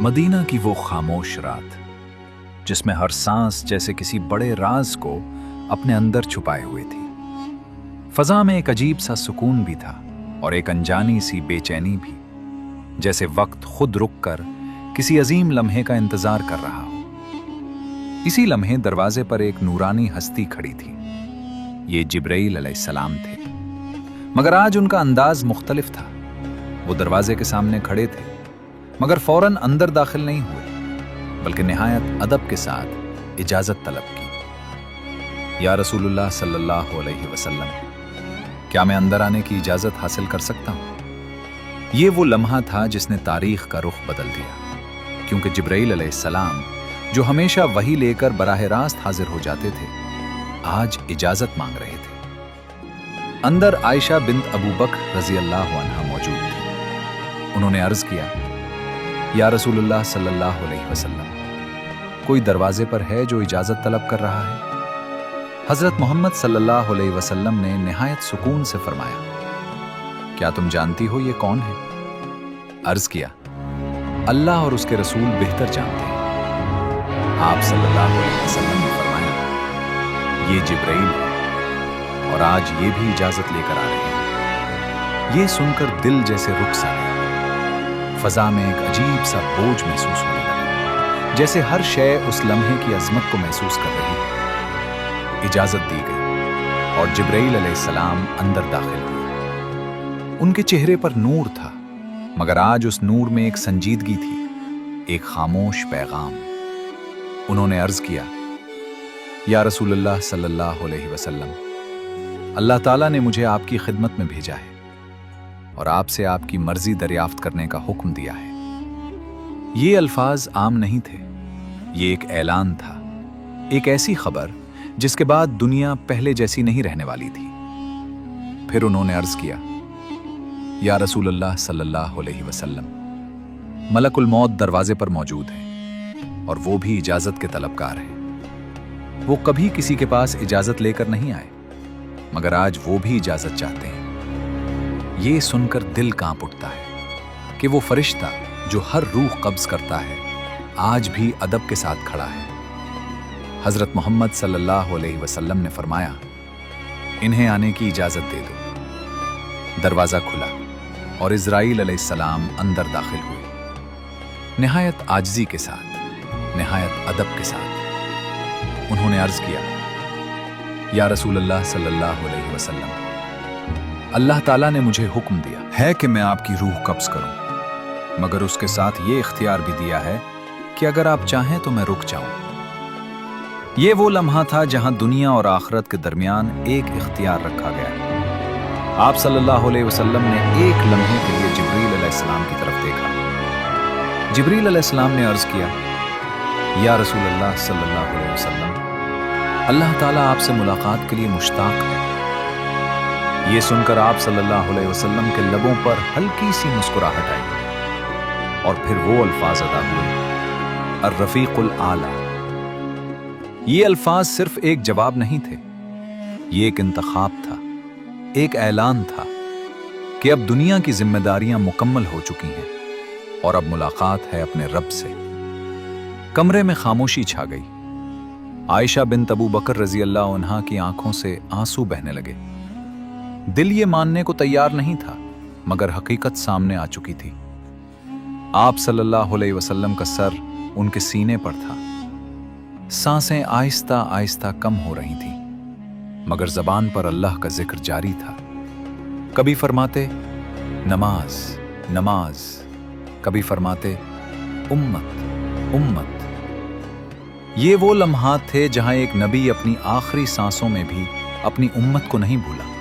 Medina की वो खामोश रात जिसमें हर सांस जैसे किसी बड़े राज को अपने अंदर छुपाए हुए थी। फजा में एक अजीब सा सुकून भी था और एक अनजानी सी बेचैनी भी, जैसे वक्त खुद रुक कर किसी अजीम लम्हे का इंतजार कर रहा हो। इसी लम्हे दरवाजे पर एक नूरानी हस्ती खड़ी थी। ये जिब्राइल अलैहिस्सलाम थे, मगर आज उनका अंदाज मुख्तलिफ था। वो दरवाजे के सामने खड़े थे, मगर फौरन अंदर दाखिल नहीं हुए, बल्कि निहायत अदब के साथ इजाजत तलब की। या रसूलुल्लाह सल्लल्लाहु अलैहि वसल्लम, क्या मैं अंदर आने की इजाजत हासिल कर सकता हूं? ये वो लम्हा था जिसने तारीख का रुख बदल दिया, क्योंकि जिब्राइल अलैहिस्सलाम जो हमेशा वही लेकर बराह रास्त हाजिर हो जाते थे, आज इजाजत मांग रहे थे। अंदर आयशा बिन्त अबू बकर रजी अल्लाह अन्हा मौजूद थी। उन्होंने अर्ज किया, या रसूलुल्लाह सल्लल्लाहु अलैहि वसल्लम, कोई दरवाजे पर है जो इजाजत तलब कर रहा है? हजरत मोहम्मद सल्लल्लाहु अलैहि वसल्लम ने निहायत सुकून से फरमाया, क्या तुम जानती हो ये कौन है? अर्ज किया, अल्लाह और उसके रसूल बेहतर जानते हैं। आप सल्लल्लाहु अलैहि वसल्लम ने फरमाया, ये जिब्राइल है और आज ये भी इजाजत लेकर आ रहे हैं। ये सुनकर दिल जैसे रुक सा गया। फजा में एक अजीब सा बोझ महसूस होने लगा, जैसे हर शय उस लम्हे की अजमत को महसूस कर रही है। इजाजत दी गई और जिब्राइल अलैहिस्सलाम अंदर दाखिल हुए। उनके चेहरे पर नूर था, मगर आज उस नूर में एक संजीदगी थी, एक खामोश पैगाम। उन्होंने अर्ज किया, या रसूलुल्लाह सल्लल्लाहु अलैहि वसल्लम, अल्लाह ताला ने मुझे आपकी खिदमत में भेजा है और आपसे आपकी मर्जी दरियाफ्त करने का हुक्म दिया है। ये अल्फाज आम नहीं थे, ये एक ऐलान था, एक ऐसी खबर जिसके बाद दुनिया पहले जैसी नहीं रहने वाली थी। फिर उन्होंने अर्ज किया, या रसूलुल्लाह सल्लल्लाहु अलैहि वसल्लम, मलकुल मौत दरवाजे पर मौजूद है और वो भी इजाजत के तलबगार है। वो कभी किसी के पास इजाजत लेकर नहीं आए, मगर आज वो भी इजाजत चाहते हैं। ये सुनकर दिल कांप उठता है कि वो फरिश्ता जो हर रूह कब्ज करता है, आज भी अदब के साथ खड़ा है। हजरत मोहम्मद सल्लल्लाहु अलैहि वसल्लम ने फरमाया, इन्हें आने की इजाजत दे दो। दरवाजा खुला और इज़राइल अलैहिस्सलाम अंदर दाखिल हुए। निहायत आजिज़ी के साथ, निहायत अदब के साथ उन्होंने अर्ज किया, या रसूलुल्लाह सल्लल्लाहु अलैहि वसल्लम, अल्लाह ताला ने मुझे हुक्म दिया है कि मैं आपकी रूह कब्ज करूं, मगर उसके साथ ये इख्तियार भी दिया है कि अगर आप चाहें तो मैं रुक जाऊं। ये वो लम्हा था जहां दुनिया और आखिरत के दरमियान एक इख्तियार रखा गया। आप सल्लल्लाहु अलैहि वसल्लम ने एक लम्हे के लिए जिब्रील अलैहिस्सलाम की तरफ देखा। जिब्रील अलैहिस्सलाम ने अर्ज किया, या रसूलल्लाह सल्लल्लाहु अलैहि वसल्लम, अल्लाह ताला आपसे मुलाकात के लिए मुश्ताक है। ये सुनकर आप सल्लल्लाहु अलैहि वसल्लम के लबों पर हल्की सी मुस्कुराहट आई और फिर वो अल्फाज अदा हुए, अर्रफीकुल आला। ये अल्फाज सिर्फ एक जवाब नहीं थे, ये एक इंतखाब था, एक ऐलान था कि अब दुनिया की जिम्मेदारियां मुकम्मल हो चुकी हैं और अब मुलाकात है अपने रब से। कमरे में खामोशी छा गई। आयशा बिन्त अबू बकर रजी अल्लाह अन्हा की आंखों से आंसू बहने लगे। दिल ये मानने को तैयार नहीं था, मगर हकीकत सामने आ चुकी थी। आप सल्लल्लाहु अलैहि वसल्लम का सर उनके सीने पर था। सांसें आहिस्ता आहिस्ता कम हो रही थीं, मगर जबान पर अल्लाह का जिक्र जारी था। कभी फरमाते नमाज नमाज, कभी फरमाते उम्मत उम्मत। ये वो लम्हात थे जहां एक नबी अपनी आखिरी सांसों में भी अपनी उम्मत को नहीं भूला।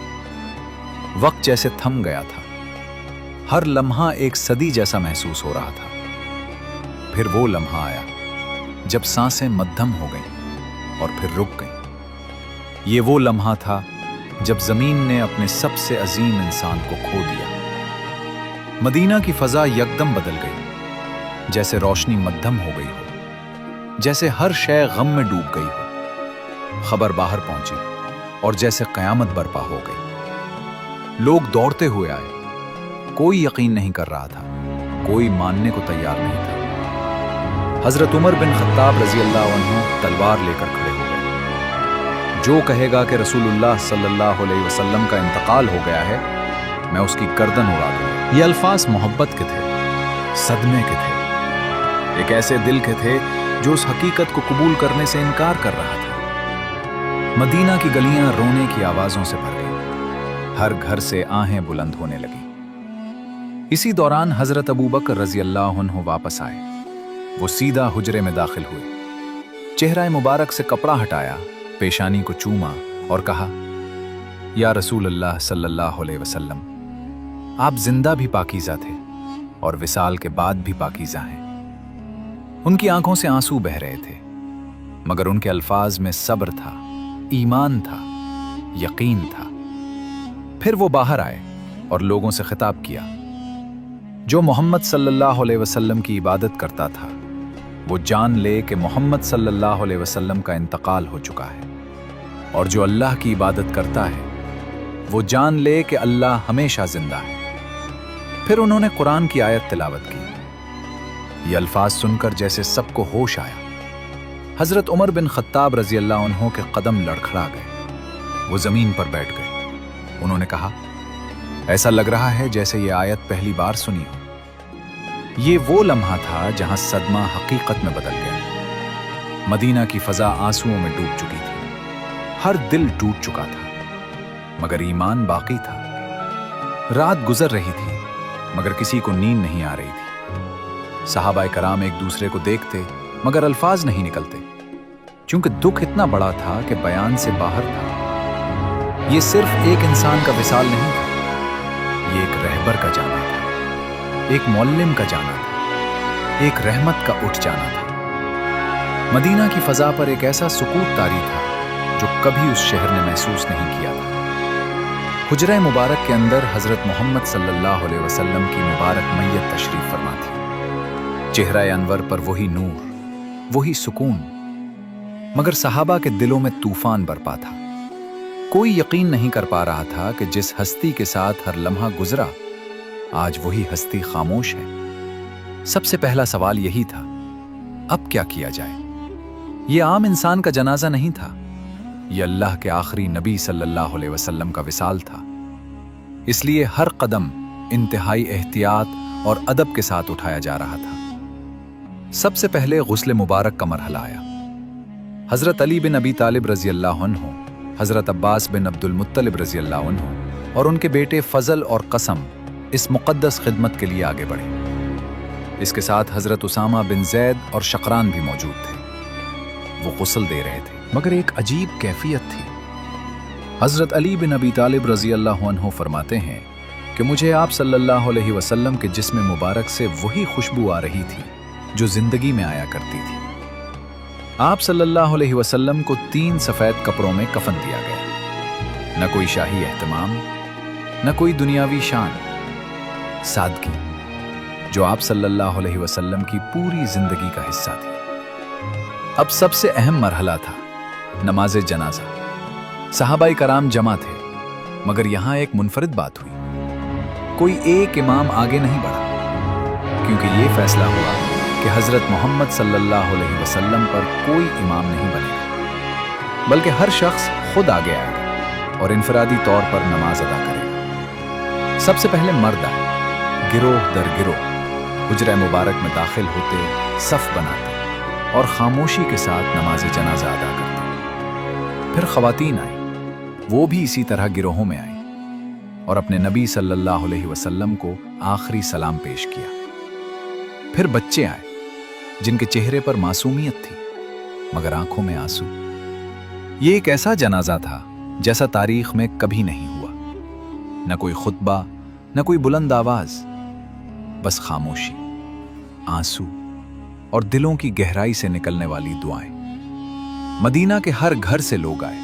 वक्त जैसे थम गया था, हर लम्हा एक सदी जैसा महसूस हो रहा था। फिर वो लम्हा आया जब सांसें मध्यम हो गईं और फिर रुक गईं। ये वो लम्हा था जब जमीन ने अपने सबसे अजीम इंसान को खो दिया। मदीना की फजा यकदम बदल गई, जैसे रोशनी मध्यम हो गई हो, जैसे हर शय गम में डूब गई हो। खबर बाहर पहुंची और जैसे कयामत बर्पा हो गई। लोग दौड़ते हुए आए, कोई यकीन नहीं कर रहा था, कोई मानने को तैयार नहीं था। हजरत उमर बिन खत्ताब रजी अल्लाह अन्हु तलवार लेकर खड़े हो गए। जो कहेगा कि रसूलुल्लाह सल्लल्लाहु अलैहि वसल्लम का इंतकाल हो गया है, मैं उसकी गर्दन उड़ा दूंगा। ये अल्फाज मोहब्बत के थे, सदमे के थे, एक ऐसे दिल के थे जो उस हकीकत को कबूल करने से इनकार कर रहा था। मदीना की गलियां रोने की आवाजों से भर गईं, हर घर से आहें बुलंद होने लगी। इसी दौरान हजरत अबू बकर रजी अल्लाह अन्हु वापस आए। वो सीधा हुजरे में दाखिल हुए, चेहरा मुबारक से कपड़ा हटाया, पेशानी को चूमा और कहा, या रसूल अल्लाह सल्लल्लाहु अलैहि वसल्लम, आप जिंदा भी पाकीज़ा थे और विसाल के बाद भी पाकीज़ा हैं। उनकी आंखों से आंसू बह रहे थे, मगर उनके अल्फाज में सब्र था, ईमान था, यकीन था। फिर वो बाहर आए और लोगों से खिताब किया, जो मोहम्मद सल्लल्लाहु अलैहि वसल्लम की इबादत करता था, वो जान ले कि मोहम्मद सल्लल्लाहु अलैहि वसल्लम का इंतकाल हो चुका है, और जो अल्लाह की इबादत करता है वो जान ले कि अल्लाह हमेशा जिंदा है। फिर उन्होंने कुरान की आयत तिलावत की। ये अल्फाज सुनकर जैसे सबको होश आया। हजरत उमर बिन खत्ताब रजी अल्लाह अन्हु के कदम लड़खड़ा गए। वो जमीन पर बैठ गए। उन्होंने कहा, ऐसा लग रहा है जैसे ये आयत पहली बार सुनी हो। ये वो लम्हा था जहां सदमा हकीकत में बदल गया। मदीना की फजा आंसुओं में डूब चुकी थी, हर दिल टूट चुका था, मगर ईमान बाकी था। रात गुजर रही थी, मगर किसी को नींद नहीं आ रही थी। सहाबाए कराम एक दूसरे को देखते, मगर अल्फाज नहीं निकलते, क्योंकि दुख इतना बड़ा था कि बयान से बाहर था। ये सिर्फ एक इंसान का विसाल नहीं था, ये एक रहबर का जाना था, एक मौल्लिम का जाना था, एक रहमत का उठ जाना था। मदीना की फजा पर एक ऐसा सुकूत तारी था जो कभी उस शहर ने महसूस नहीं किया था। हुजरा मुबारक के अंदर हजरत मोहम्मद सल्लल्लाहु अलैहि वसल्लम की मुबारक मैयत तशरीफ फरमा थी। चेहरा अनवर पर वही नूर, वही सुकून, मगर सहाबा के दिलों में तूफान बरपा था। कोई यकीन नहीं कर पा रहा था कि जिस हस्ती के साथ हर लम्हा गुजरा, आज वही हस्ती खामोश है। सबसे पहला सवाल यही था, अब क्या किया जाए? यह आम इंसान का जनाजा नहीं था, यह अल्लाह के आखिरी नबी सल्लल्लाहु अलैहि वसल्लम का विसाल था। इसलिए हर कदम इंतहाई एहतियात और अदब के साथ उठाया जा रहा था। सबसे पहले गुस्ल मुबारक का मरहला आया। हजरत अली बिन अबी तालिब रजी अल्लाह अन्हु, हजरत अब्बास बिन अब्दुल मुत्तलिब रजी अल्लाह अन्हु और उनके बेटे फजल और कसम इस मुक़द्दस खिदमत के लिए आगे बढ़े। इसके साथ हजरत उसामा बिन जैद और शकरान भी मौजूद थे। वो गुस्ल दे रहे थे, मगर एक अजीब कैफियत थी। हजरत अली बिन अबी तालिब रजी अल्लाह अन्हु फरमाते हैं कि मुझे आप सल्लल्लाहु अलैहि वसल्लम के जिस्म मुबारक से वही खुशबू आ रही थी जो जिंदगी में आया करती थी। आप सल्लल्लाहु अलैहि वसल्लम को 3 सफेद कपड़ों में कफन दिया गया। न कोई शाही एहतमाम, न कोई दुनियावी शान, सादगी जो आप सल्लल्लाहु अलैहि वसल्लम की पूरी जिंदगी का हिस्सा थी। अब सबसे अहम मरहला था नमाज जनाजा। सहाबाए कराम जमा थे, मगर यहां एक मुनफरिद बात हुई। कोई एक इमाम आगे नहीं बढ़ा, क्योंकि यह फैसला हुआ कि हजरत मोहम्मद सल्लल्लाहु अलैहि वसल्लम पर कोई इमाम नहीं बनेगा, बल्कि हर शख्स खुद आगे आएगा और इनफरादी तौर पर नमाज अदा करेगा। सबसे पहले मर्द आए, गिरोह दर गिरोह हुजरा मुबारक में दाखिल होते, सफ बनाते और खामोशी के साथ नमाज जनाजा अदा करते। फिर खवातीन आई, वो भी इसी तरह गिरोहों में आई और अपने नबी सल्लल्लाहु अलैहि वसल्लम को आखिरी सलाम पेश किया। फिर बच्चे आए, जिनके चेहरे पर मासूमियत थी, मगर आंखों में आंसू। ये एक ऐसा जनाजा था जैसा तारीख में कभी नहीं हुआ। न कोई खुतबा, न कोई बुलंद आवाज, बस खामोशी, आंसू और दिलों की गहराई से निकलने वाली दुआएं। मदीना के हर घर से लोग आए।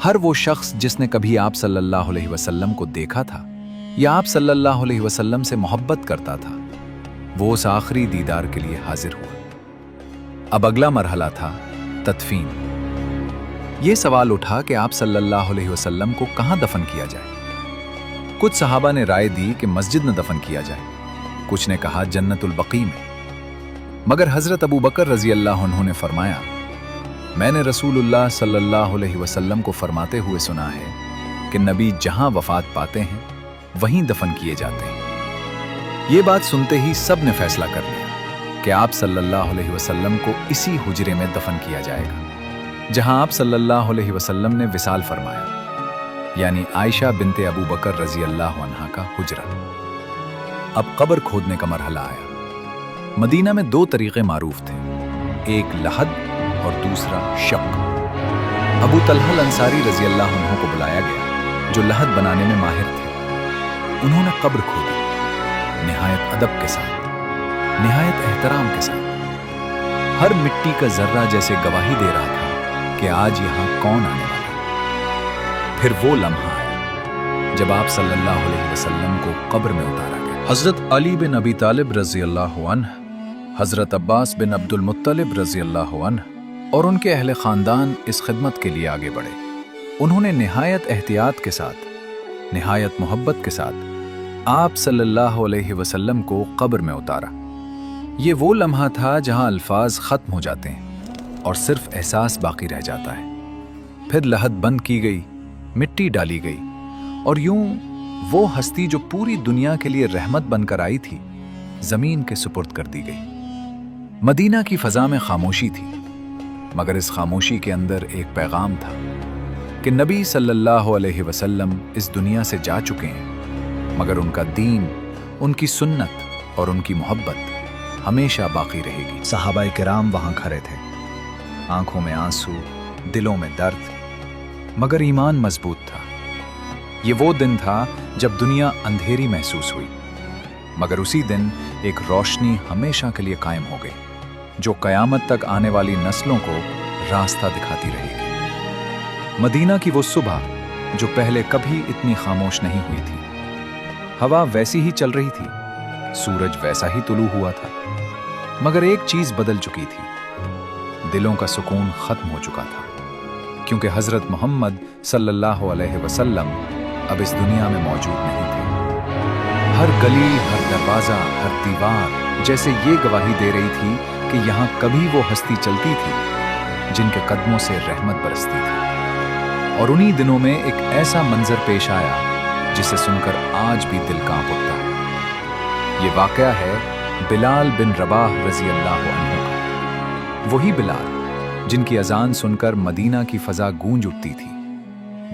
हर वो शख्स जिसने कभी आप सल्लल्लाहु अलैहि वसल्लम को देखा था या आप सल्लल्लाहु अलैहि वसल्लम से मोहब्बत करता था, वो उस आखिरी दीदार के लिए हाजिर हुआ। अब अगला मरहला था तदफीन। ये सवाल उठा कि आप सल्लल्लाहु अलैहि वसल्लम को कहां दफन किया जाए। कुछ सहाबा ने राय दी कि मस्जिद में दफन किया जाए, कुछ ने कहा जन्नतुल बकी में। मगर हजरत अबू बकर रजी अल्लाह अन्हु ने फरमाया, मैंने रसूलुल्लाह सल्लल्लाहु अलैहि वसल्लम को फरमाते हुए सुना है कि नबी जहां वफात पाते हैं वहीं दफन किए जाते हैं। ये बात सुनते ही सब ने फैसला कर लिया कि आप सल्लल्लाहु अलैहि वसल्लम को इसी हुजरे में दफन किया जाएगा जहां आप सल्लल्लाहु अलैहि वसल्लम ने विसाल फरमाया, यानी आयशा बिनते अबू बकर रजी अल्लाह अन्हा का हुजरा। अब कब्र खोदने का मरहला आया। मदीना में दो तरीके मारूफ थे, एक लहद और दूसरा शक। अबू तलहा अंसारी रजी अल्लाह अन्हु को बुलाया गया जो लहद बनाने में माहिर थे। उन्होंने कब्र खोदी, निहायत अदब के साथ, निहायत एहतराम के साथ। हर मिट्टी का जर्रा जैसे गवाही दे रहा था कि आज यहां कौन आने वाला है। फिर वो लम्हा आया जब आप सल्लल्लाहु अलैहि वसल्लम को कब्र में उतारा गया। हजरत अली बिन अबी तालिब रजी अल्लाह अन्हु, हजरत अब्बास बिन अब्दुल मुत्तलिब रजी अल्लाह अन्हु और उनके अहले खानदान इस खिदमत के लिए आगे बढ़े। उन्होंने निहायत एहतियात के साथ, निहायत मोहब्बत के साथ आप सल्लल्लाहु अलैहि वसल्लम को कब्र में उतारा। ये वो लम्हा था जहां अल्फाज खत्म हो जाते हैं और सिर्फ एहसास बाकी रह जाता है। फिर लहद बंद की गई, मिट्टी डाली गई और यूं वो हस्ती जो पूरी दुनिया के लिए रहमत बनकर आई थी, जमीन के सुपुर्द कर दी गई। मदीना की फजा में खामोशी थी, मगर इस खामोशी के अंदर एक पैगाम था कि नबी सल्लल्लाहु अलैहि वसल्लम इस दुनिया से जा चुके हैं, मगर उनका दीन, उनकी सुन्नत और उनकी मोहब्बत हमेशा बाकी रहेगी। सहाबाए किराम वहां खड़े थे, आंखों में आंसू, दिलों में दर्द, मगर ईमान मजबूत था। ये वो दिन था जब दुनिया अंधेरी महसूस हुई, मगर उसी दिन एक रोशनी हमेशा के लिए कायम हो गई जो कयामत तक आने वाली नस्लों को रास्ता दिखाती रहेगी। मदीना की वो सुबह जो पहले कभी इतनी खामोश नहीं हुई थी। हवा वैसी ही चल रही थी, सूरज वैसा ही तुलू हुआ था, मगर एक चीज बदल चुकी थी, दिलों का सुकून खत्म हो चुका था, क्योंकि हजरत मोहम्मद सल्लल्लाहु अलैहि वसल्लम अब इस दुनिया में मौजूद नहीं थे। हर गली, हर दरवाजा, हर दीवार जैसे ये गवाही दे रही थी कि यहाँ कभी वो हस्ती चलती थी जिनके कदमों से रहमत बरसती थी। और उन्हीं दिनों में एक ऐसा मंजर पेश आया जिसे सुनकर आज भी दिल कांप उठता है। ये वाकया है बिलाल बिन रबाह रजी अल्लाह अन्हु का। वही बिलाल जिनकी अजान सुनकर मदीना की फजा गूंज उठती थी,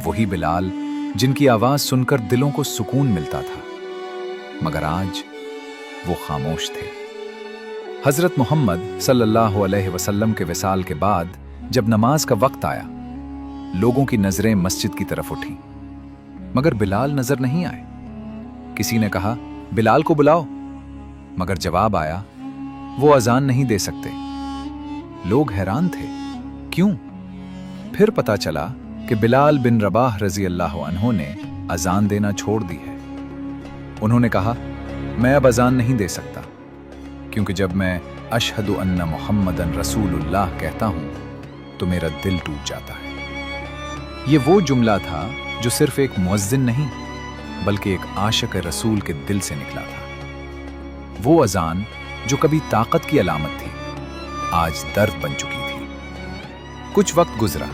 वही बिलाल जिनकी आवाज सुनकर दिलों को सुकून मिलता था, मगर आज वो खामोश थे। हजरत मोहम्मद सल्लल्लाहु अलैहि वसल्लम के विसाल के बाद जब नमाज का वक्त आया, लोगों की नजरें मस्जिद की तरफ उठी, मगर बिलाल नजर नहीं आए। किसी ने कहा, बिलाल को बुलाओ, मगर जवाब आया, वो अजान नहीं दे सकते। लोग हैरान थे, क्यों? फिर पता चला कि बिलाल बिन रबाह रजी अल्लाह अन्हु ने अजान देना छोड़ दी है। उन्होंने कहा, मैं अब अजान नहीं दे सकता, क्योंकि जब मैं अशहदु अन्ना मुहम्मदन रसूलुल्लाह कहता हूं तो मेरा दिल टूट जाता है। ये वो जुमला था जो सिर्फ एक मुअज्जिन नहीं बल्कि एक आशिक रसूल के दिल से निकला था। वो अजान जो कभी ताकत की अलामत थी, आज दर्द बन चुकी थी। कुछ वक्त गुजरा,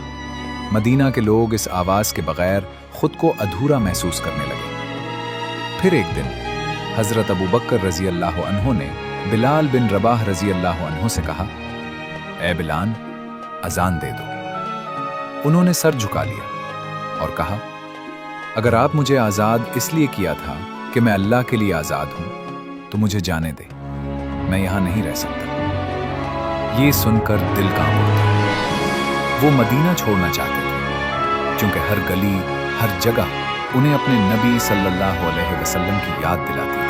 मदीना के लोग इस आवाज के बगैर खुद को अधूरा महसूस करने लगे। फिर एक दिन हजरत अबू बकर रजी अल्लाह अन्हु ने बिलाल बिन रबाह रजी अल्लाह अन्हु से कहा, ए बिलाल, अजान दे दो। उन्होंने सर झुका लिया और कहा, अगर आप मुझे आजाद इसलिए किया था कि मैं अल्लाह के लिए आजाद हूं, तो मुझे जाने दे, मैं यहां नहीं रह सकता। ये सुनकर दिल कांप उठा। वो मदीना छोड़ना चाहते थे, क्योंकि हर गली, हर जगह उन्हें अपने नबी सल्लल्लाहु अलैहि वसल्लम की याद दिलाती थी।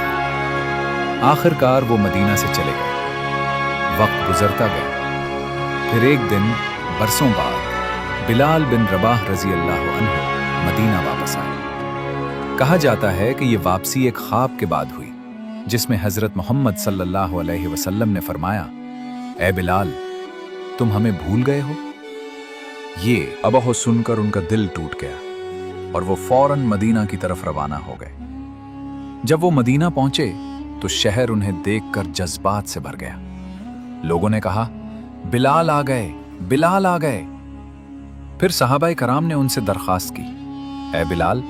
आखिरकार वो मदीना से चले गए। वक्त गुजरता गया। फिर एक दिन बरसों बाद बिलाल बिन रबाह रजी अल्लाह अन्हु मदीना वापस आए। कहा जाता है कि ये वापसी एक ख्वाब के बाद हुई, जिसमें हजरत मोहम्मद सल्लल्लाहु अलैहि वसल्लम ने फरमाया, ए बिलाल, तुम हमें भूल गए हो? ये अबहो सुनकर उनका दिल टूट गया और वो फौरन मदीना की तरफ रवाना हो गए। जब वो मदीना पहुंचे तो शहर उन्हें देखकर जज्बात से भर गया। लोगों ने कहा, बिलाल आ गए, बिलाल आ गए। फिर सहाबाए कराम ने उनसे दरखास्त की, ऐ बिलाल,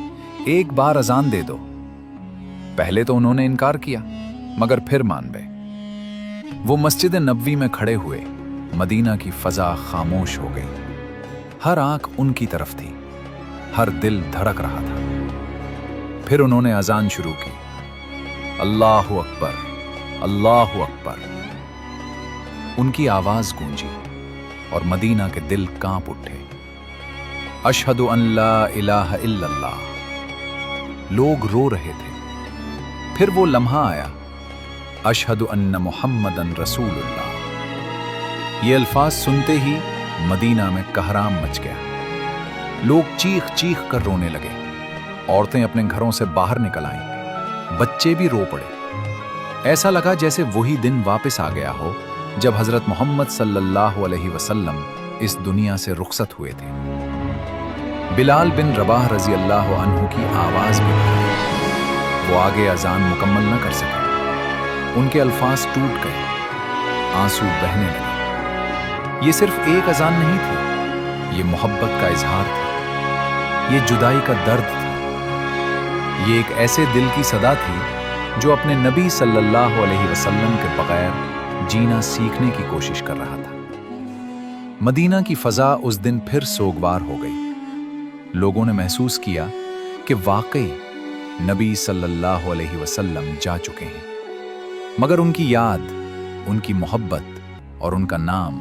एक बार अजान दे दो। पहले तो उन्होंने इनकार किया, मगर फिर मान गए। वो मस्जिद नबवी में खड़े हुए, मदीना की फजा खामोश हो गई। हर आंख उनकी तरफ थी, हर दिल धड़क रहा था। फिर उन्होंने अजान शुरू की, अल्लाहु अकबर, अल्लाहु अकबर। उनकी आवाज गूंजी और मदीना के दिल कांप उठे। अशहदु अन ला इलाहा इल्लल्लाह। लोग रो रहे थे। फिर वो लम्हा आया, अशहदु अन्न मुहम्मदन रसूलुल्लाह। ये अल्फाज सुनते ही मदीना में कहराम मच गया। लोग चीख चीख कर रोने लगे। औरतें अपने घरों से बाहर निकल आईं। बच्चे भी रो पड़े। ऐसा लगा जैसे वही दिन वापस आ गया हो जब हजरत मोहम्मद सल्लल्लाहु अलैहि वसल्लम इस दुनिया से रुखसत हुए थे। बिलाल बिन रबाह रजी अल्लाह अन्हु की आवाज भी बढ़ी। वो आगे अजान मुकम्मल न कर सके। उनके अल्फाज टूट गए, आंसू बहने लगे। ये सिर्फ एक अजान नहीं थी, ये मोहब्बत का इजहार था, ये जुदाई का दर्द था। ये एक ऐसे दिल की सदा थी जो अपने नबी सल्लल्लाहु अलैहि वसल्लम के बगैर जीना सीखने की कोशिश कर रहा था। मदीना की फजा उस दिन फिर सोगवार हो गई। लोगों ने महसूस किया कि वाकई नबी सल्लल्लाहु अलैहि वसल्लम जा चुके हैं, मगर उनकी याद, उनकी मोहब्बत और उनका नाम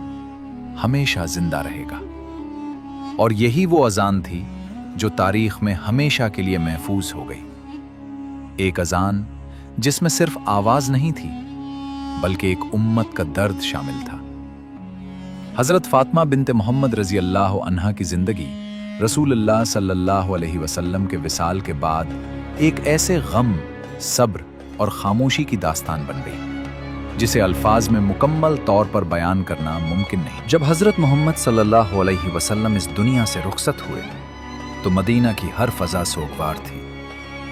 हमेशा जिंदा रहेगा। और यही वो अजान थी जो तारीख में हमेशा के लिए महफूज हो गई। एक अजान जिसमें सिर्फ आवाज नहीं थी, बल्कि एक उम्मत का दर्द शामिल था। हजरत फातिमा बिनते मोहम्मद रजी अल्लाह अन्हा की जिंदगी रसूलुल्लाह सल्लल्लाहु अलैहि वसल्लम के विसाल के बाद एक ऐसे गम, सब्र और खामोशी की दास्तान बन गई जिसे अल्फाज में मुकम्मल तौर पर बयान करना मुमकिन नहीं। जब हजरत मोहम्मद सल्लल्लाहु अलैहि वसल्लम इस दुनिया से रुखसत हुए तो मदीना की हर फजा सोगवार थी,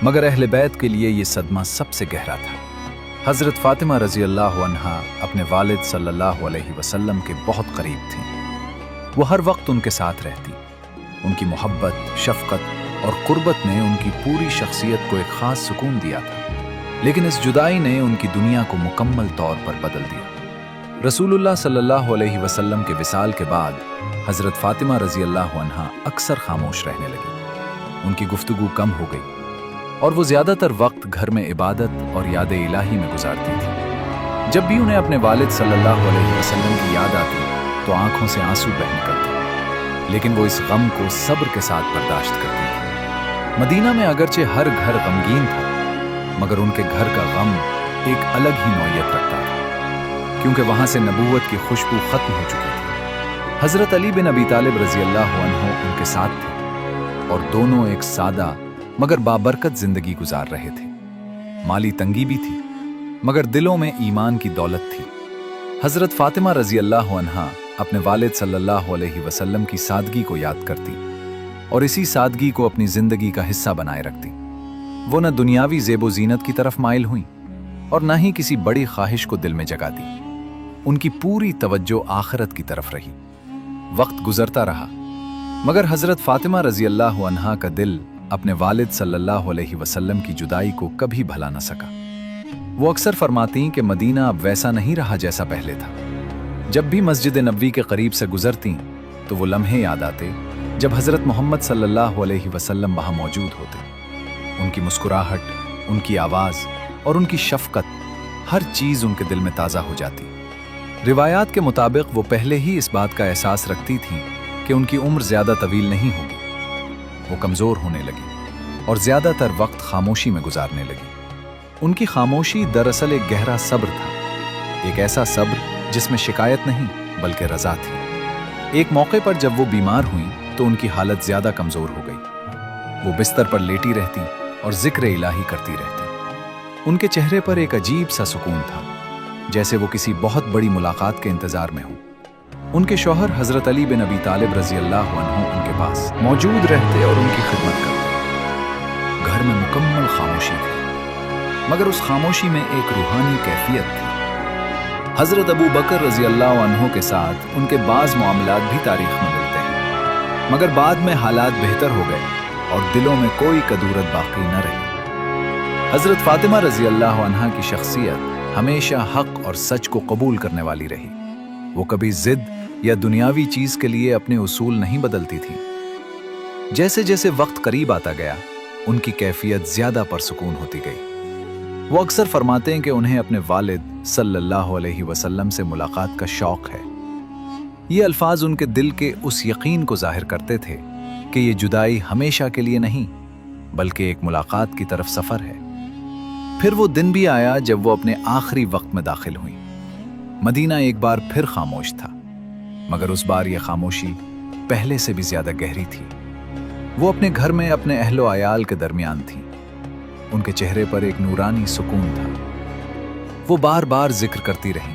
मगर अहले बैत के लिए यह सदमा सबसे गहरा था। हजरत फातिमा रजी अल्लाह अन्हा अपने वालिद सल्लल्लाहु अलैहि वसल्लम के बहुत करीब थीं। वो हर वक्त उनके साथ रहती। उनकी मोहब्बत, शफकत और कुर्बत ने उनकी पूरी शख्सियत को एक खास सुकून दिया था। लेकिन इस जुदाई ने उनकी दुनिया को मुकम्मल तौर पर बदल दिया। रसूलुल्लाह सल्लल्लाहु अलैहि वसल्लम के विसाल के बाद हजरत फातिमा रजी अल्लाह अन्हा अक्सर खामोश रहने लगी। उनकी गुफ्तगू कम हो गई और वो ज्यादातर वक्त घर में इबादत और याद इलाही में गुजारती थी। जब भी उन्हें अपने वालिद सल्लल्लाहु अलैहि वसल्लम की याद आती तो आंखों से आंसू बह निकलते, लेकिन वो इस गम को सब्र के साथ बर्दाश्त करती थी। मदीना में अगरचे हर घर गमगीन था, मगर उनके घर का गम एक अलग ही नौयत रखता था, क्योंकि वहां से नबूवत की खुशबू खत्म हो चुकी थी। हजरत अली बिन अबी तालिब रजी अल्लाह अन्हु उनके साथ थे और दोनों एक सादा मगर बाबरकत जिंदगी गुजार रहे थे। माली तंगी भी थी, मगर दिलों में ईमान की दौलत थी। हजरत फातिमा रजी अल्लाह अन्हा अपने वालिद सल्लल्लाहु अलैहि वसल्लम की सादगी को याद करती और इसी सादगी को अपनी जिंदगी का हिस्सा बनाए रखती। वो न दुनियावी ज़ेबो ज़ीनत की तरफ माइल हुई और न ही किसी बड़ी ख्वाहिश को दिल में जगा दी। उनकी पूरी तवज्जो आखिरत की तरफ रही। वक्त गुजरता रहा, मगर हजरत फातिमा रजी अल्लाह अन्हा का दिल अपने वालिद सल्लल्लाहु अलैहि वसल्लम की जुदाई को कभी भला न सका। वो अक्सर फरमाती कि मदीना अब वैसा नहीं रहा जैसा पहले था। जब भी मस्जिद नबवी के करीब से गुजरती तो वो लम्हे याद आते जब हजरत मोहम्मद सल्लल्लाहु अलैहि वसल्लम वहां मौजूद होते। उनकी मुस्कुराहट, उनकी आवाज और उनकी शफकत, हर चीज उनके दिल में ताजा हो जाती। रिवायात के मुताबिक वो पहले ही इस बात का एहसास रखती थीं कि उनकी उम्र ज्यादा तवील नहीं होगी। वो कमजोर होने लगी और ज्यादातर वक्त खामोशी में गुजारने लगी। उनकी खामोशी दरअसल एक गहरा सब्र था, एक ऐसा सब्र जिसमें शिकायत नहीं बल्कि रजा थी। एक मौके पर जब वो बीमार हुई तो उनकी हालत ज्यादा कमजोर हो गई। वो बिस्तर पर लेटी रहती और जिक्र इलाही करती रहती। उनके चेहरे पर एक अजीब सा सुकून था, जैसे वो किसी बहुत बड़ी मुलाकात के इंतजार में हो। उनके शौहर हजरत अली बिन अबी तालिब रजी अल्लाह अन्हु उनके पास मौजूद रहते और उनकी खिदमत करते। घर में मुकम्मल खामोशी थी, मगर उस खामोशी में एक रूहानी कैफियत थी। حضرت ابو بکر رضی اللہ عنہ کے ساتھ ان کے بعض معاملات بھی تاریخ میں ملتے ہیں، مگر بعد میں حالات بہتر ہو گئے اور دلوں میں کوئی کدورت باقی نہ رہی۔ حضرت فاطمہ رضی اللہ عنہ کی شخصیت ہمیشہ حق اور سچ کو قبول کرنے والی رہی۔ وہ کبھی ضد یا دنیاوی چیز کے لیے اپنے اصول نہیں بدلتی تھی۔ جیسے جیسے وقت قریب آتا گیا، ان کی کیفیت زیادہ پرسکون ہوتی گئی۔ وہ اکثر فرماتے ہیں کہ انہیں اپنے والد صلی اللہ علیہ وسلم سے ملاقات کا شوق ہے۔ یہ الفاظ ان کے دل کے اس یقین کو ظاہر کرتے تھے کہ یہ جدائی ہمیشہ کے لیے نہیں، بلکہ ایک ملاقات کی طرف سفر ہے۔ پھر وہ دن بھی آیا جب وہ اپنے آخری وقت میں داخل ہوئیں۔ مدینہ ایک بار پھر خاموش تھا، مگر اس بار یہ خاموشی پہلے سے بھی زیادہ گہری تھی۔ وہ اپنے گھر میں اپنے اہل و عیال کے درمیان تھیں۔ ان کے چہرے پر ایک نورانی سکون تھا۔ وہ بار بار ذکر کرتی رہیں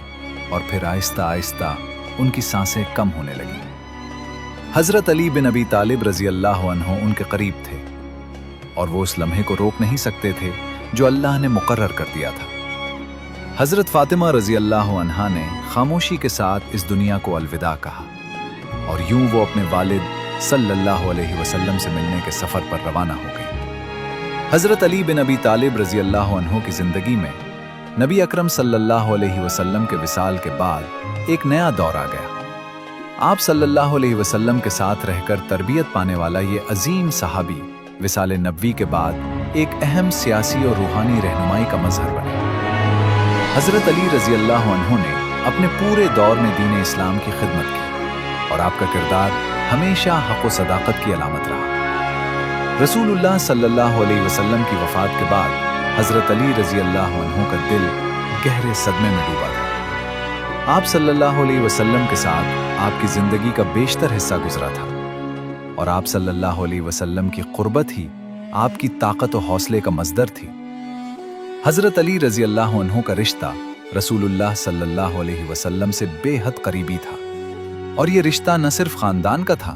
اور پھر آہستہ آہستہ ان کی سانسیں کم ہونے لگیں۔ حضرت علی بن ابی طالب رضی اللہ عنہ ان کے قریب تھے اور وہ اس لمحے کو روک نہیں سکتے تھے جو اللہ نے مقرر کر دیا تھا۔ حضرت فاطمہ رضی اللہ عنہا نے خاموشی کے ساتھ اس دنیا کو الوداع کہا، اور یوں وہ اپنے والد صلی اللہ علیہ وسلم سے ملنے کے سفر پر روانہ ہو گئی۔ حضرت علی بن ابی طالب رضی اللہ عنہ کی زندگی میں نبی اکرم صلی اللہ علیہ وسلم کے وصال کے بعد ایک نیا دور آ گیا۔ آپ صلی اللہ علیہ وسلم کے ساتھ رہ کر تربیت پانے والا یہ عظیم صحابی وصال نبوی کے بعد ایک اہم سیاسی اور روحانی رہنمائی کا مظہر بنے۔ حضرت علی رضی اللہ عنہ نے اپنے پورے دور میں دین اسلام کی خدمت کی، اور آپ کا کردار ہمیشہ حق و صداقت کی علامت رہا۔ رسول اللہ صلی اللہ علیہ وسلم کی وفات کے بعد حضرت علی رضی اللہ عنہ کا دل گہرے صدمے میں ڈوبا تھا۔ آپ صلی اللہ علیہ وسلم کے ساتھ آپ کی زندگی کا بیشتر حصہ گزرا تھا، اور آپ صلی اللہ علیہ وسلم کی قربت ہی آپ کی طاقت و حوصلے کا مصدر تھی۔ حضرت علی رضی اللہ عنہ کا رشتہ رسول اللہ صلی اللہ علیہ وسلم سے بے حد قریبی تھا، اور یہ رشتہ نہ صرف خاندان کا تھا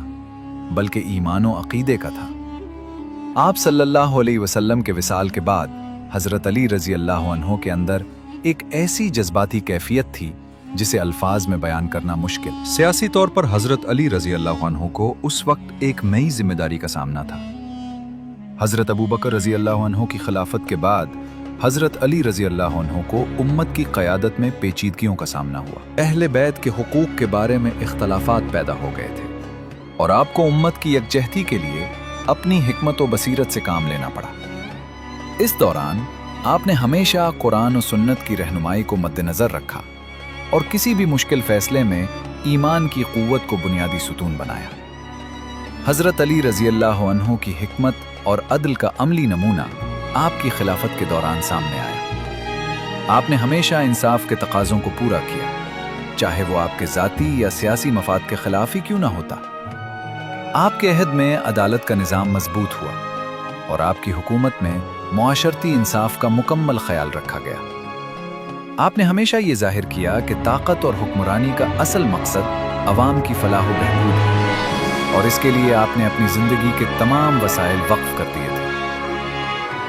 بلکہ ایمان و عقیدے کا تھا۔ آپ صلی اللہ علیہ وسلم کے وصال کے بعد حضرت علی رضی اللہ عنہ کے اندر ایک ایسی جذباتی کیفیت تھی جسے الفاظ میں بیان کرنا مشکل۔ سیاسی طور پر حضرت علی رضی اللہ عنہ کو اس وقت ایک نئی ذمہ داری کا سامنا تھا۔ حضرت ابو بکر رضی اللہ عنہ کی خلافت کے بعد حضرت علی رضی اللہ عنہ کو امت کی قیادت میں پیچیدگیوں کا سامنا ہوا۔ اہل بیت کے حقوق کے بارے میں اختلافات پیدا ہو گئے تھے، اور آپ کو امت کی یکجہتی کے لیے اپنی حکمت و بصیرت سے کام لینا پڑا۔ اس دوران آپ نے ہمیشہ قرآن و سنت کی رہنمائی کو مد نظر رکھا، اور کسی بھی مشکل فیصلے میں ایمان کی قوت کو بنیادی ستون بنایا۔ حضرت علی رضی اللہ عنہ کی حکمت اور عدل کا عملی نمونہ آپ کی خلافت کے دوران سامنے آیا۔ آپ نے ہمیشہ انصاف کے تقاضوں کو پورا کیا، چاہے وہ آپ کے ذاتی یا سیاسی مفاد کے خلاف ہی کیوں نہ ہوتا۔ آپ کے عہد میں عدالت کا نظام مضبوط ہوا، اور آپ کی حکومت میں معاشرتی انصاف کا مکمل خیال رکھا گیا۔ آپ نے ہمیشہ یہ ظاہر کیا کہ طاقت اور حکمرانی کا اصل مقصد عوام کی فلاح و بہبود ہے، اور اس کے لیے آپ نے اپنی زندگی کے تمام وسائل وقف کر دیے تھے۔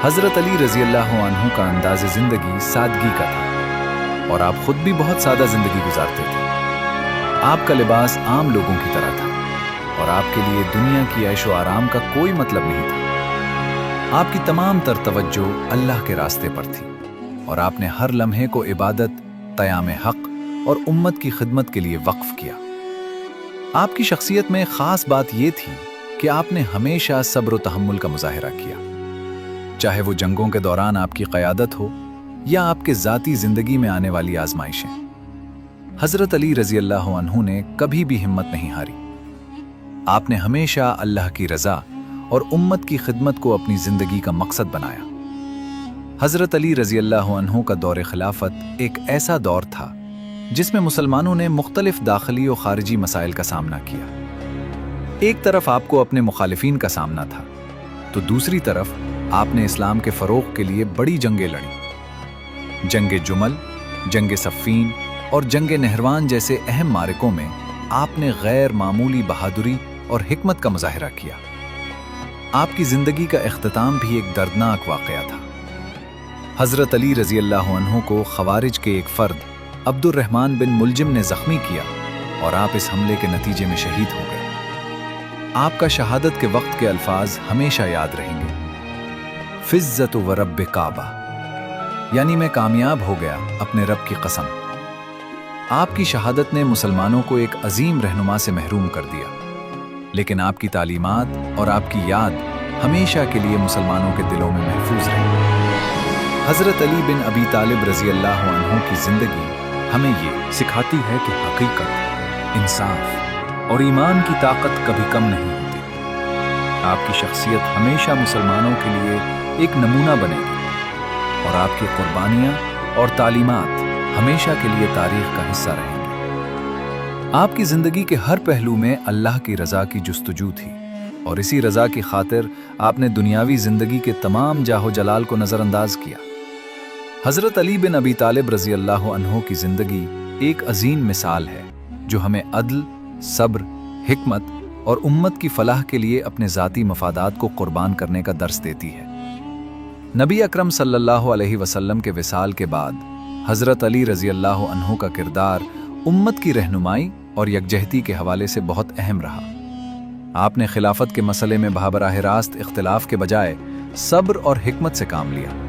حضرت علی رضی اللہ عنہ کا انداز زندگی سادگی کا تھا، اور آپ خود بھی بہت سادہ زندگی گزارتے تھے۔ آپ کا لباس عام لوگوں کی طرح تھا، اور آپ کے لیے دنیا کی عیش و آرام کا کوئی مطلب نہیں تھا۔ آپ کی تمام تر توجہ اللہ کے راستے پر تھی، اور آپ نے ہر لمحے کو عبادت، قیام حق اور امت کی خدمت کے لیے وقف کیا۔ آپ کی شخصیت میں خاص بات یہ تھی کہ آپ نے ہمیشہ صبر و تحمل کا مظاہرہ کیا، چاہے وہ جنگوں کے دوران آپ کی قیادت ہو یا آپ کے ذاتی زندگی میں آنے والی آزمائشیں۔ حضرت علی رضی اللہ عنہ نے کبھی بھی ہمت نہیں ہاری۔ آپ نے ہمیشہ اللہ کی رضا اور امت کی خدمت کو اپنی زندگی کا مقصد بنایا۔ حضرت علی رضی اللہ عنہ کا دور خلافت ایک ایسا دور تھا جس میں مسلمانوں نے مختلف داخلی و خارجی مسائل کا سامنا کیا۔ ایک طرف آپ کو اپنے مخالفین کا سامنا تھا، تو دوسری طرف آپ نے اسلام کے فروغ کے لیے بڑی جنگیں لڑیں۔ جنگ جمل، جنگ صفین اور جنگ نہروان جیسے اہم معرکوں میں آپ نے غیر معمولی بہادری اور حکمت کا مظاہرہ کیا۔ آپ کی زندگی کا اختتام بھی ایک دردناک واقعہ تھا۔ حضرت علی رضی اللہ عنہ کو خوارج کے ایک فرد अब्दुर्रहमान बिन मुलजिम ने जख्मी किया और आप इस हमले के नतीजे में शहीद हो गए। आपका शहादत के वक्त के अल्फाज हमेशा याद रहेंगे। फिज्जत व रब्ब काबा, यानी मैं कामयाब हो गया अपने रब की कसम। आपकी शहादत ने मुसलमानों को एक अजीम रहनुमा से महरूम कर दिया, लेकिन आपकी तालीमात और आपकी याद हमेशा के लिए मुसलमानों के दिलों में महफूज रही। हज़रत अली बिन अबी तालिब रज़ी अल्लाह अन्हु की ज़िंदगी हमें ये सिखाती है कि हकीकत, इंसाफ और ईमान की ताकत कभी कम नहीं होती। आपकी शख्सियत हमेशा मुसलमानों के लिए एक नमूना बनेगी और आपकी कुर्बानियाँ और तालीमात हमेशा के लिए तारीख का हिस्सा रहेंगी। आपकी ज़िंदगी के हर पहलू में अल्लाह की रज़ा की जुस्तजू थी और इसी रज़ा की खातिर आपने दुनियावी ज़िंदगी के तमाम जाहो जलाल को नज़रअंदाज किया। हज़रत अली बिन अबी तालिब रज़ी अल्लाह अन्हु की ज़िंदगी एक अजीम मिसाल है जो हमें अदल, सब्र, हिकमत और उम्मत की फलाह के लिए अपने ज़ाती मफादात को कुर्बान करने का दर्स देती है। नबी अकरम सल्लल्लाहु अलैहि वसल्लम के विसाल के बाद हज़रत अली रज़ी अल्लाह अन्हु का किरदार उम्मत की रहनुमाई और यकजहती के हवाले से बहुत अहम रहा। आपने खिलाफत के मसले में बराह रास्त इख्तिलाफ के बजाय सब्र और हिकमत से काम लिया,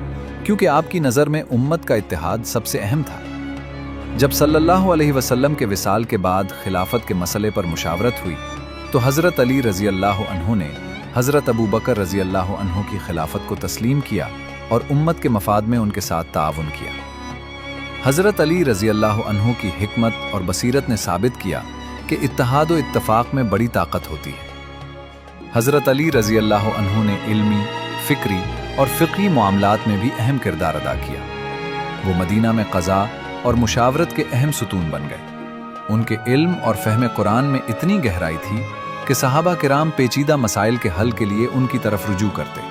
क्योंकि आपकी नज़र में उम्मत का इत्तेहाद सबसे अहम था। जब सल्लल्लाहु अलैहि वसल्लम के विसाल के बाद खिलाफत के मसले पर मुशावरत हुई तो हज़रत अली रज़ी अल्लाह अन्हु ने हज़रत अबू बकर रज़ी अल्लाह अन्हु की खिलाफत को तस्लीम किया और उम्मत के मफाद में उनके साथ ताउन किया। हज़रत अली रज़ी अल्लाह अन्हु की हिकमत और बसीरत ने साबित किया कि इत्तेहाद व इत्तफ़ाक़ में बड़ी ताकत होती है। हज़रत अली रज़ी अल्लाह अन्हु ने इल्मी, फ़िक्री और फ़िक़ही मामलात में भी अहम किरदार अदा किया। वो मदीना में क़ज़ा और मुशावरत के अहम सुतून बन गए। उनके इल्म और फ़हम कुरान में इतनी गहराई थी कि सहाबा किराम पेचीदा मसाइल के हल के लिए उनकी तरफ रुजू करते।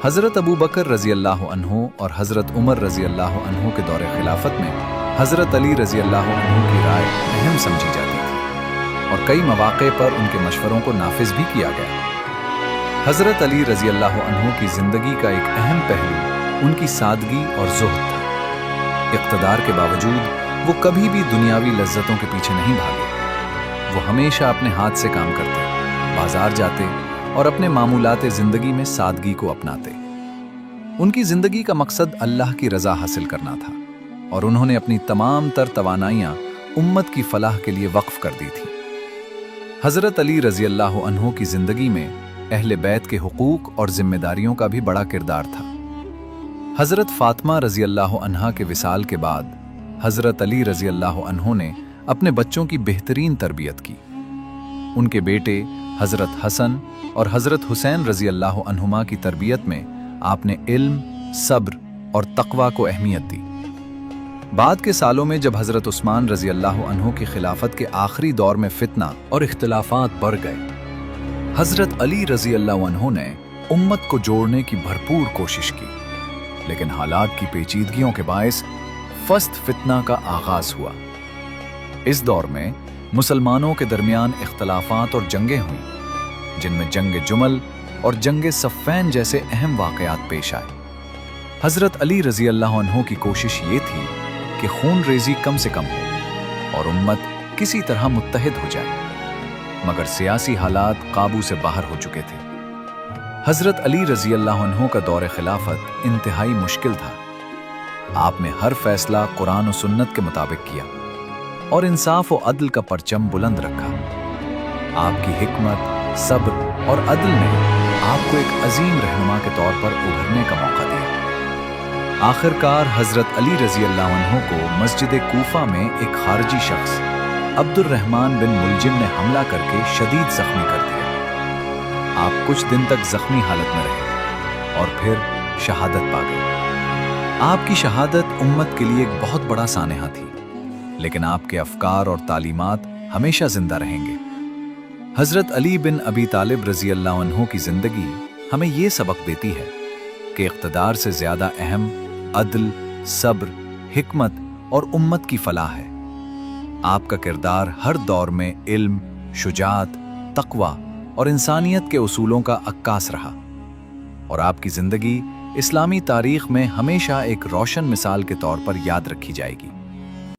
हज़रत अबू बकर रज़ी अल्लाह अन्हु और हज़रत उमर रज़ी अल्लाह अन्हु के दौरे खिलाफत में हज़रत अली रज़ी अल्लाह अन्हु की राय अहम समझी जाती थी और कई मौक़े पर उनके मशवरों को नाफिज भी किया गया। हज़रत अली रज़ी अल्लाह अन्हु की ज़िंदगी का एक अहम पहलू उनकी सादगी और ज़ुहद था। इक़्तिदार के बावजूद वो कभी भी दुनियावी लज्जतों के पीछे नहीं भागे। वो हमेशा अपने हाथ से काम करते, बाजार जाते और अपने मामूलात ज़िंदगी में सादगी को अपनाते। उनकी ज़िंदगी का मकसद अल्लाह की रज़ा हासिल करना था और उन्होंने अपनी तमाम तर तवानाइयाँ उम्मत की फलाह के लिए वक्फ कर दी थी। हज़रत अली रज़ी अल्लाह अन्हु की ज़िंदगी में अहले बैत के हुकूक और ज़िम्मेदारियों का भी बड़ा किरदार था। हज़रत फ़ातिमा रज़ी अल्लाह अन्हा के विसाल के बाद हज़रत अली रज़ी अल्लाह अन्हु ने अपने बच्चों की बेहतरीन तरबियत की। उनके बेटे हज़रत हसन और हज़रत हुसैन रज़ी अल्लाह अन्हुमा की तरबियत में आपने इल्म, सब्र और तक़वा को अहमियत दी। बाद के सालों में जब हज़रत उस्मान रज़ी अल्लाह अन्हु की खिलाफत के आखिरी दौर में फितना और इख्तिलाफात बढ़ गए, हज़रत अली रज़ी अल्लाह अन्हु ने उम्मत को जोड़ने की भरपूर कोशिश की, लेकिन हालात की पेचीदगियों के बायस फस्त फितना का आगाज हुआ। इस दौर में मुसलमानों के दरमियान इख्तिलाफात और जंगें हुईं, जिनमें जंग जुमल और जंग सफ़ैन जैसे अहम वाक़यात पेश आए। हज़रत अली रज़ी अल्लाह अन्हु की कोशिश ये थी कि खून रेज़ी कम से कम हो और उम्मत किसी तरह मुत्तहिद हो जाए, मगर सियासी हालात काबू से बाहर हो चुके थे। हज़रत अली रज़ी अल्लाह अन्हु का दौर खिलाफत इंतहाई मुश्किल था। आपने हर फैसला कुरान और सुन्नत के मुताबिक किया और इंसाफ और अदल का परचम बुलंद रखा। आपकी हिकमत, सब्र और अदल ने आपको एक अजीम रहनुमा के तौर पर उभरने का मौका दिया। आखिरकार हज़रत अली रज़ी अल्लाह अन्हु को मस्जिद कूफा में एक खारजी शख्स अब्दुर्रहमान बिन मुलजिम ने हमला करके शदीद ज़ख्मी कर दिया। आप कुछ दिन तक ज़ख्मी हालत में रहे और फिर शहादत पा गए। आपकी शहादत उम्मत के लिए एक बहुत बड़ा सानेहा थी, लेकिन आपके अफकार और तालीमात हमेशा जिंदा रहेंगे। हज़रत अली बिन अबी तालिब रज़ी अल्लाह अन्हु की ज़िंदगी हमें ये सबक देती है कि इक़्तिदार से ज़्यादा अहम अदल, सब्र, हिकमत और उम्मत की फलाह है। आपका किरदार हर दौर में इल्म, शुजाअत, तक़वा और इंसानियत के उसूलों का अक्कास रहा और आपकी ज़िंदगी इस्लामी तारीख़ में हमेशा एक रोशन मिसाल के तौर पर याद रखी जाएगी।